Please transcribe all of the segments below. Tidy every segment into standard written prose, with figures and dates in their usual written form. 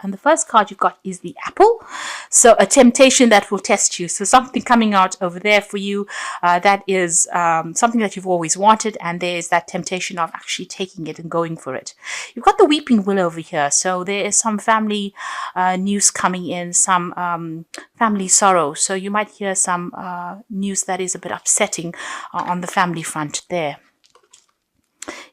And the first card you've got is the apple. So a temptation that will test you. So something coming out over there for you that is something that you've always wanted. And there's that temptation of actually taking it and going for it. You've got the weeping willow over here. So there is some family news coming in, some family sorrow. So you might hear some news that is a bit upsetting on the family front there.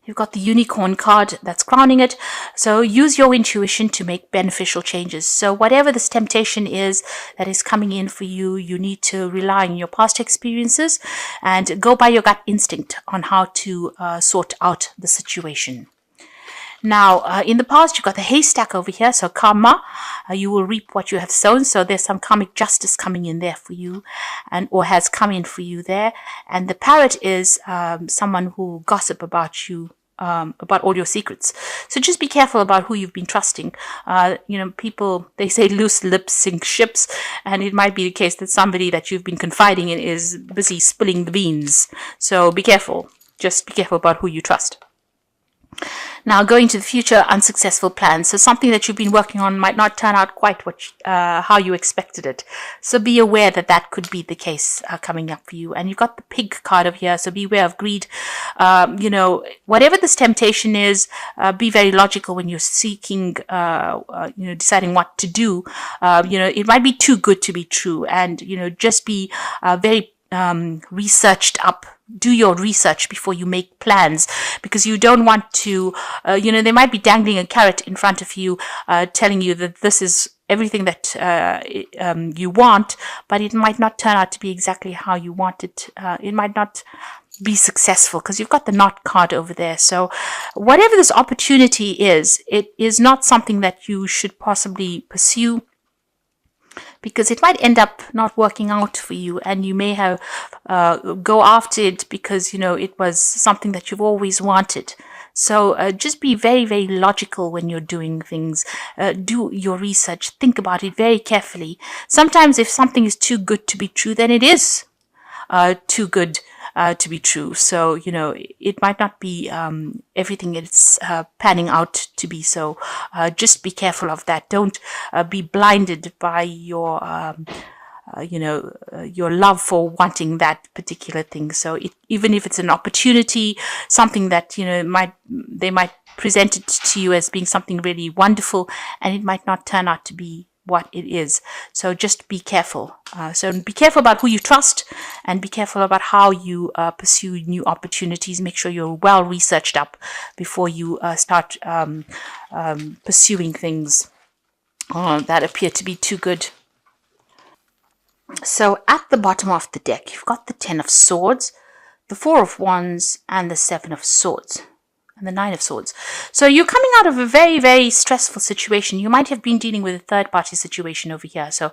You've got the unicorn card that's crowning it. So use your intuition to make beneficial changes. So whatever this temptation is that is coming in for you, you need to rely on your past experiences and go by your gut instinct on how to sort out the situation. Now, in the past, you've got the haystack over here. So karma, you will reap what you have sown. So there's some karmic justice coming in there for you, and or has come in for you there. And the parrot is someone who gossip about you, about all your secrets. So just be careful about who you've been trusting. People, they say loose lips sink ships, and it might be the case that somebody that you've been confiding in is busy spilling the beans. So be careful. Just be careful about who you trust. Now, going to the future, unsuccessful plans. So something that you've been working on might not turn out quite how you expected it. So be aware that that could be the case coming up for you. And you've got the pig card over here. So beware of greed. Whatever this temptation is, be very logical when you're seeking, deciding what to do. It might be too good to be true. And, just be very researched up. Do your research before you make plans, because you don't want to, they might be dangling a carrot in front of you, telling you that this is everything that you want, but it might not turn out to be exactly how you want it. It might not be successful because you've got the knot card over there. So whatever this opportunity is, it is not something that you should possibly pursue, because it might end up not working out for you, and you may have go after it because it was something that you've always wanted. So just be very, very logical when you're doing things. Do your research. Think about it very carefully. Sometimes if something is too good to be true, then it is too good to be true. So, it might not be everything it's panning out to be. So just be careful of that. Don't be blinded by your love for wanting that particular thing. So even if it's an opportunity, something that, they might present it to you as being something really wonderful, and it might not turn out to be what it is. So just be careful. So be careful about who you trust, and be careful about how you pursue new opportunities. Make sure you're well researched up before you start pursuing things that appear to be too good. So at the bottom of the deck, you've got the 10 of Swords, the 4 of Wands, and the 7 of Swords. And the 9 of Swords. So you're coming out of a very, very stressful situation. You might have been dealing with a third-party situation over here. So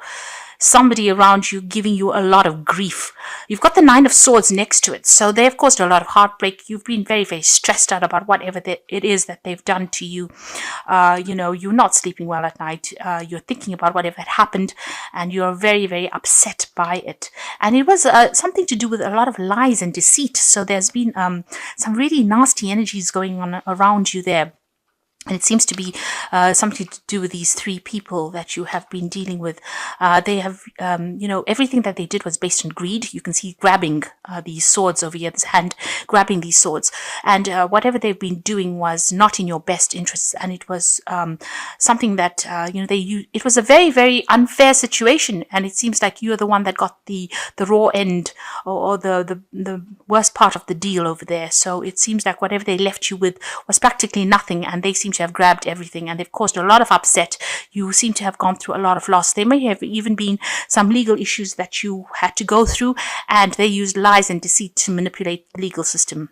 somebody around you giving you a lot of grief. You've got the 9 of Swords next to it. So they've caused a lot of heartbreak. You've been very, very stressed out about whatever it is that they've done to you. You're not sleeping well at night. You're thinking about whatever had happened, and you're very, very upset by it. And it was something to do with a lot of lies and deceit. So there's been some really nasty energies going on around you there. And it seems to be something to do with these 3 people that you have been dealing with. They have, everything that they did was based on greed. You can see grabbing these swords over here, this hand grabbing these swords. And whatever they've been doing was not in your best interests. And it was something that, it was a very, very unfair situation. And it seems like you're the one that got the raw end, or the worst part of the deal over there. So it seems like whatever they left you with was practically nothing, and they seem to have grabbed everything, and they've caused a lot of upset. You seem to have gone through a lot of loss. There may have even been some legal issues that you had to go through, and they used lies and deceit to manipulate the legal system.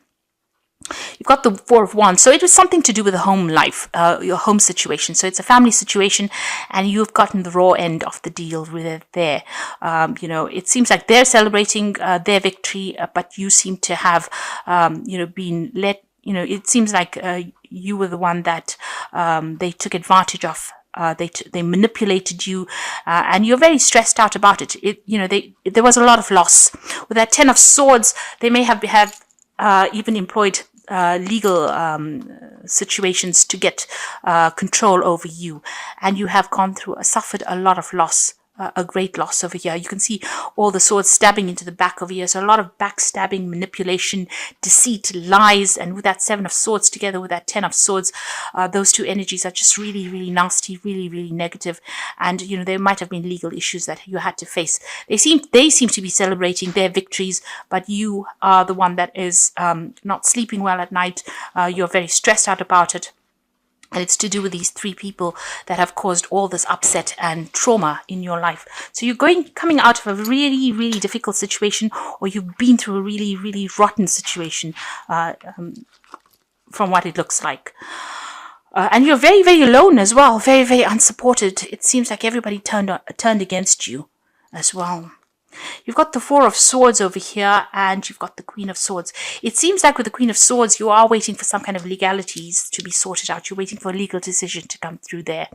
You've got the 4 of Wands. So it was something to do with the home life, your home situation. So it's a family situation, and you've gotten the raw end of the deal with it there. It seems like they're celebrating their victory, but you seem to have, been let. It seems like you were the one that they took advantage of. They manipulated you, and you're very stressed out about it. There was a lot of loss. With that 10 of Swords, they may have even employed legal situations to get control over you, and you have suffered a lot of loss, a great loss over here. You can see all the swords stabbing into the back over here. So a lot of backstabbing, manipulation, deceit, lies, and with that 7 of Swords together with that 10 of Swords, those two energies are just really, really nasty, really, really negative. And there might have been legal issues that you had to face. They seem to be celebrating their victories, but you are the one that is not sleeping well at night. You're very stressed out about it. And it's to do with these 3 people that have caused all this upset and trauma in your life. So you're coming out of a really, really difficult situation, or you've been through a really, really rotten situation, from what it looks like. And you're very, very alone as well, very, very unsupported. It seems like everybody turned against you as well. You've got the 4 of Swords over here, and you've got the Queen of Swords. It seems like with the Queen of Swords, you are waiting for some kind of legalities to be sorted out. You're waiting for a legal decision to come through there.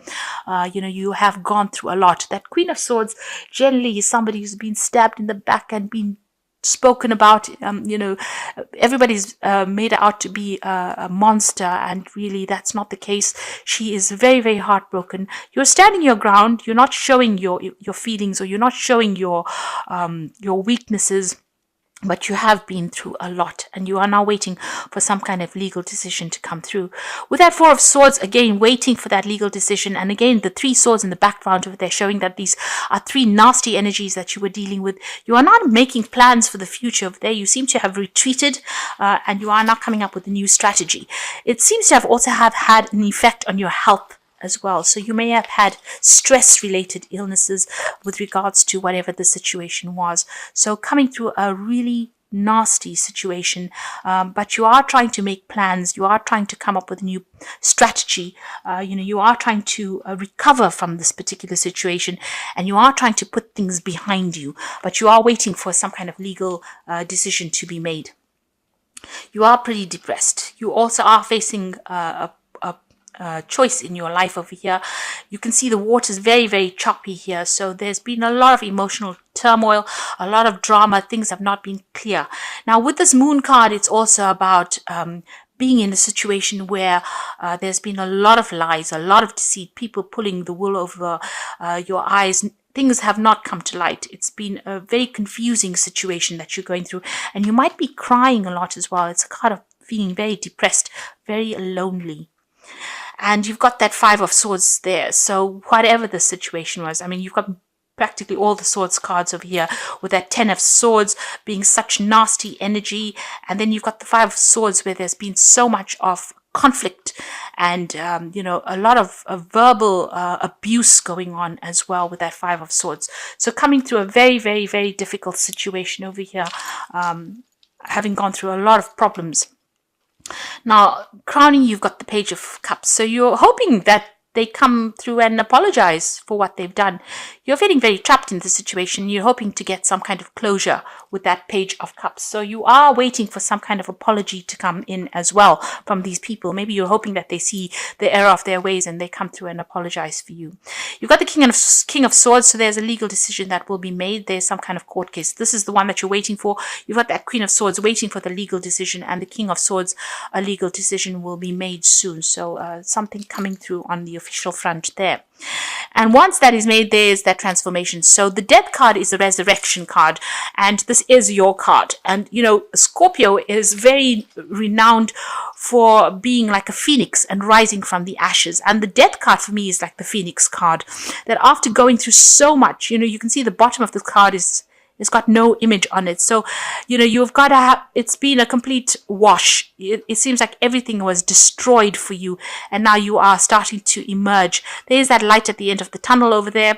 You have gone through a lot. That Queen of Swords generally is somebody who's been stabbed in the back and been spoken about. Everybody's made her out to be a monster, and really that's not the case. She is very, very heartbroken. You're standing your ground. You're not showing your feelings, or you're not showing your weaknesses. But you have been through a lot, and you are now waiting for some kind of legal decision to come through. With that 4 of Swords, again, waiting for that legal decision. And again, the 3 swords in the background over there showing that these are 3 nasty energies that you were dealing with. You are not making plans for the future over there. You seem to have retreated, and you are now coming up with a new strategy. It seems to have also had an effect on your health as well. So you may have had stress-related illnesses with regards to whatever the situation was. So coming through a really nasty situation, but you are trying to make plans. You are trying to come up with a new strategy. You are trying to recover from this particular situation, and you are trying to put things behind you, but you are waiting for some kind of legal decision to be made. You are pretty depressed. You also are facing a choice in your life over here. You can see the water's very, very choppy here. So there's been a lot of emotional turmoil, a lot of drama. Things have not been clear. Now with this Moon card, it's also about being in a situation where there's been a lot of lies, a lot of deceit, people pulling the wool over your eyes. Things have not come to light. It's been a very confusing situation that you're going through, and you might be crying a lot as well. It's a card of feeling very depressed, very lonely. And you've got that 5 of Swords there. So whatever the situation was, I mean, you've got practically all the Swords cards over here, with that 10 of Swords being such nasty energy. And then you've got the 5 of Swords where there's been so much of conflict and, a lot of verbal abuse going on as well with that 5 of Swords. So coming through a very, very, very difficult situation over here, having gone through a lot of problems. Now, crowning, you've got the Page of Cups. So you're hoping that they come through and apologize for what they've done. You're feeling very trapped in the situation. You're hoping to get some kind of closure with that Page of Cups. So you are waiting for some kind of apology to come in as well from these people. Maybe you're hoping that they see the error of their ways and they come through and apologize for you. You've got the King of Swords. So there's a legal decision that will be made. There's some kind of court case. This is the one that you're waiting for. You've got that Queen of Swords waiting for the legal decision, and the King of Swords, a legal decision will be made soon. So something coming through on the official front there. And once that is made, there's that transformation. So the Death card is a resurrection card, and this is your card. And Scorpio is very renowned for being like a phoenix and rising from the ashes. And the Death card for me is like the phoenix card, that after going through so much, you can see the bottom of the card it's got no image on it. So, you've got to have, it's been a complete wash. It seems like everything was destroyed for you, and now you are starting to emerge. There's that light at the end of the tunnel over there,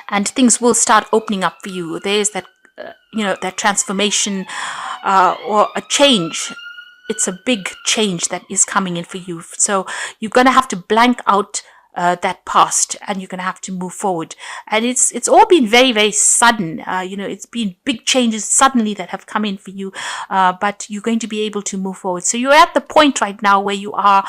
and things will start opening up for you. There's that, that transformation or a change. It's a big change that is coming in for you. So you're going to have to blank out that past, and you're going to have to move forward. And it's all been very, very sudden. It's been big changes suddenly that have come in for you, but you're going to be able to move forward. So you're at the point right now where you are,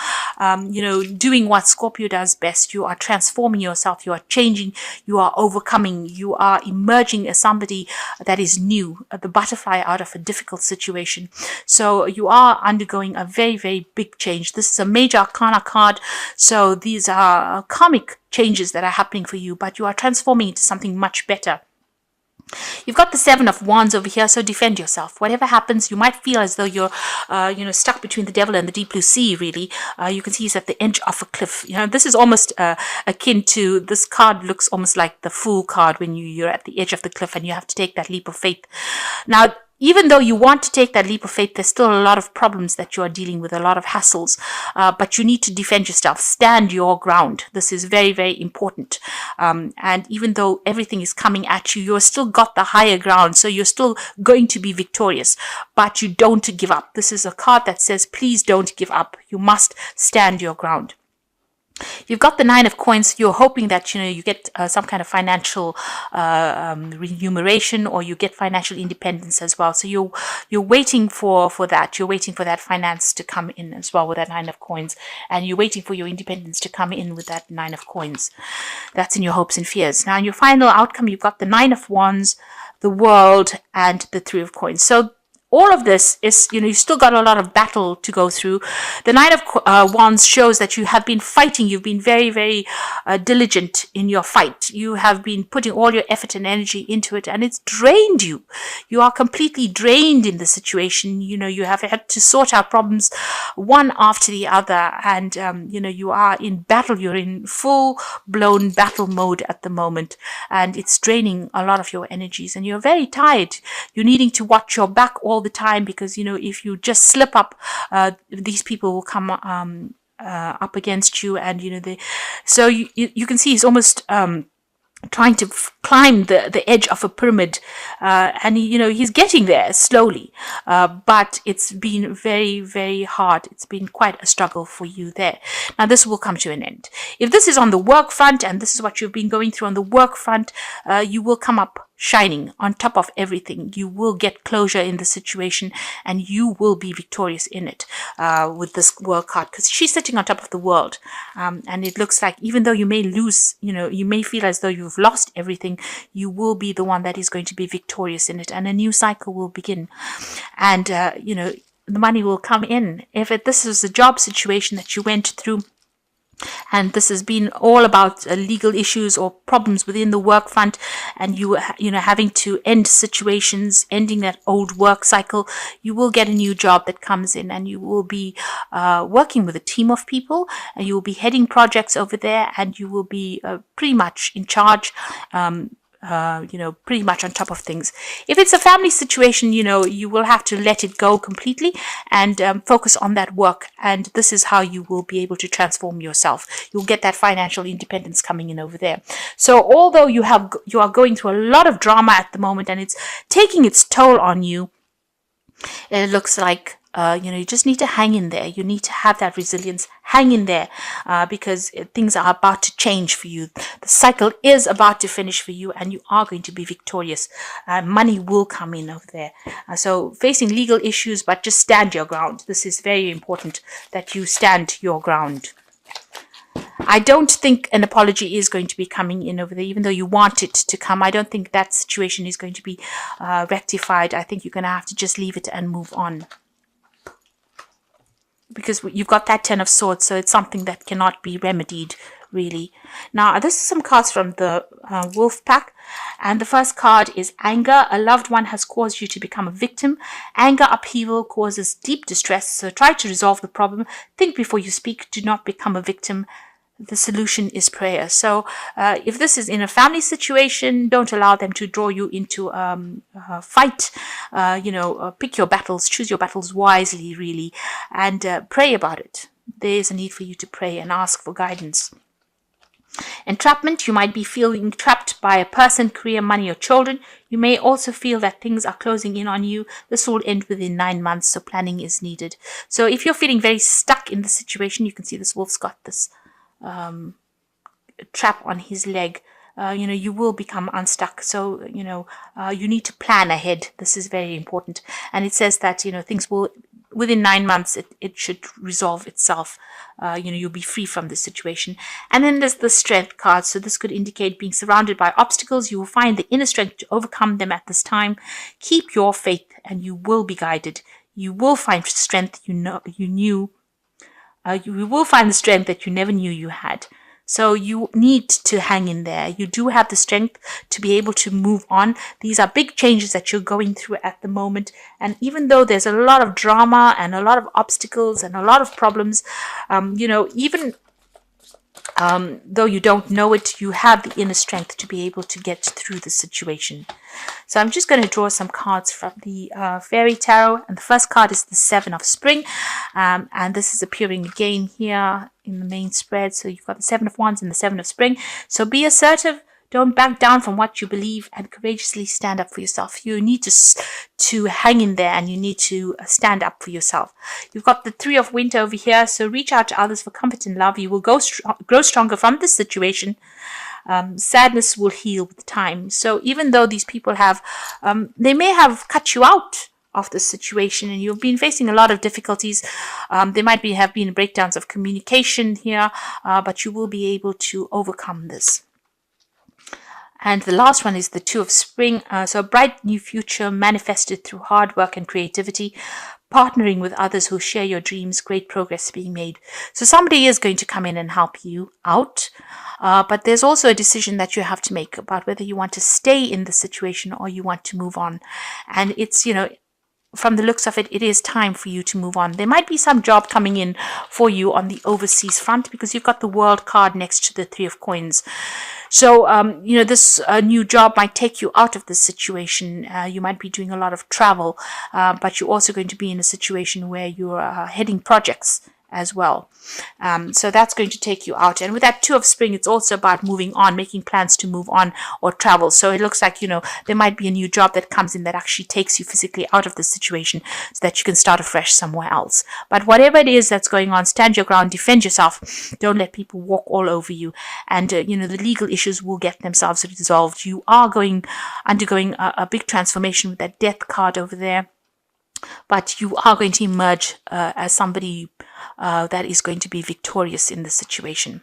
doing what Scorpio does best. You are transforming yourself. You are changing. You are overcoming. You are emerging as somebody that is new, the butterfly out of a difficult situation. So you are undergoing a very, very big change. This is a major arcana card. So these are karmic changes that are happening for you, but you are transforming into something much better. You've got the Seven of Wands over here, so defend yourself. Whatever happens, you might feel as though you're, stuck between the devil and the deep blue sea, really. You can see he's at the edge of a cliff. This is almost akin to, this card looks almost like the Fool card when you're at the edge of the cliff and you have to take that leap of faith. Now, even though you want to take that leap of faith, there's still a lot of problems that you are dealing with, a lot of hassles, but you need to defend yourself, stand your ground. This is very, very important. And even though everything is coming at you, you're still got the higher ground, so you're still going to be victorious, but you don't give up. This is a card that says, please don't give up. You must stand your ground. You've got the Nine of Coins. You're hoping that you get some kind of financial remuneration, or you get financial independence as well. So you're waiting for that. You're waiting for that finance to come in as well with that Nine of Coins, and you're waiting for your independence to come in with that Nine of Coins. That's in your hopes and fears. Now, in your final outcome, you've got the Nine of Wands, the World, and the Three of Coins. So all of this is, you've still got a lot of battle to go through. The Nine of Wands shows that you have been fighting. You've been very, very diligent in your fight. You have been putting all your effort and energy into it, and it's drained you. You are completely drained in the situation. You have had to sort out problems one after the other, and, you are in battle. You're in full-blown battle mode at the moment, and it's draining a lot of your energies, and you're very tired. You're needing to watch your back all the time, because if you just slip up, these people will come up against you, and so you can see he's almost trying to climb the edge of a pyramid, and he's getting there slowly, but it's been very, very hard. It's been quite a struggle for you there. Now, this will come to an end. If this is on the work front, and this is what you've been going through on the work front, you will come up shining on top of everything. You will get closure in the situation, and you will be victorious in it with this World card, because she's sitting on top of the world, and it looks like, even though you may lose, you may feel as though you've lost everything, you will be the one that is going to be victorious in it, and a new cycle will begin, and the money will come in. If this is a job situation that you went through, and this has been all about legal issues or problems within the work front, and you having to end situations, ending that old work cycle, you will get a new job that comes in, and you will be working with a team of people, and you will be heading projects over there, and you will be pretty much in charge, pretty much on top of things. If it's a family situation, you will have to let it go completely and focus on that work. And this is how you will be able to transform yourself. You'll get that financial independence coming in over there. So although you are going through a lot of drama at the moment, and it's taking its toll on you, it looks like you just need to hang in there. You need to have that resilience. Hang in there, because things are about to change for you. The cycle is about to finish for you, and you are going to be victorious. Money will come in over there. So facing legal issues, but just stand your ground. This is very important, that you stand your ground. I don't think an apology is going to be coming in over there, even though you want it to come. I don't think that situation is going to be rectified. I think you're going to have to just leave it and move on, because you've got that Ten of Swords, so it's something that cannot be remedied, really. Now, this is some cards from the Wolf Pack, and the first card is Anger. A loved one has caused you to become a victim. Anger upheaval causes deep distress, so try to resolve the problem. Think before you speak. Do not become a victim. The solution is prayer. So if this is in a family situation, don't allow them to draw you into a fight. Pick your battles, choose your battles wisely, really, and pray about it. There is a need for you to pray and ask for guidance. Entrapment, you might be feeling trapped by a person, career, money, or children. You may also feel that things are closing in on you. This will end within 9 months, so planning is needed. So if you're feeling very stuck in the situation, you can see this wolf's got this trap on his leg, you will become unstuck. So, you need to plan ahead. This is very important. And it says that, things will, within 9 months, it should resolve itself. You'll be free from this situation. And then there's the strength card. So this could indicate being surrounded by obstacles. You will find the inner strength to overcome them at this time. Keep your faith and you will be guided. You will find strength you will find the strength that you never knew you had. So you need to hang in there. You do have the strength to be able to move on. These are big changes that you're going through at the moment. And even though there's a lot of drama and a lot of obstacles and a lot of problems, even though you don't know it, you have the inner strength to be able to get through the situation. So I'm just going to draw some cards from the Fairy Tarot. And the first card is the Seven of Spring. And this is appearing again here in the main spread. So you've got the Seven of Wands and the Seven of Spring. So be assertive. Don't back down from what you believe and courageously stand up for yourself. You need to hang in there and you need to stand up for yourself. You've got the Three of Winter over here. So reach out to others for comfort and love. You will grow stronger from this situation. Sadness will heal with time. So even though these people they may have cut you out of this situation and you've been facing a lot of difficulties. There might have been breakdowns of communication here, but you will be able to overcome this. And the last one is the Two of Spring. So a bright new future manifested through hard work and creativity, partnering with others who share your dreams, great progress being made. So somebody is going to come in and help you out. But there's also a decision that you have to make about whether you want to stay in the situation or you want to move on. And it's, from the looks of it, it is time for you to move on. There might be some job coming in for you on the overseas front because you've got the World card next to the Three of Coins. So, this new job might take you out of this situation. You might be doing a lot of travel, but you're also going to be in a situation where you're heading projects as well. So that's going to take you out. And with that Two of Spring, it's also about moving on, making plans to move on or travel. So it looks like, there might be a new job that comes in that actually takes you physically out of the situation so that you can start afresh somewhere else. But whatever it is that's going on, stand your ground, defend yourself. Don't let people walk all over you. And, the legal issues will get themselves resolved. You are undergoing a big transformation with that Death card over there. But you are going to emerge as somebody that is going to be victorious in this situation.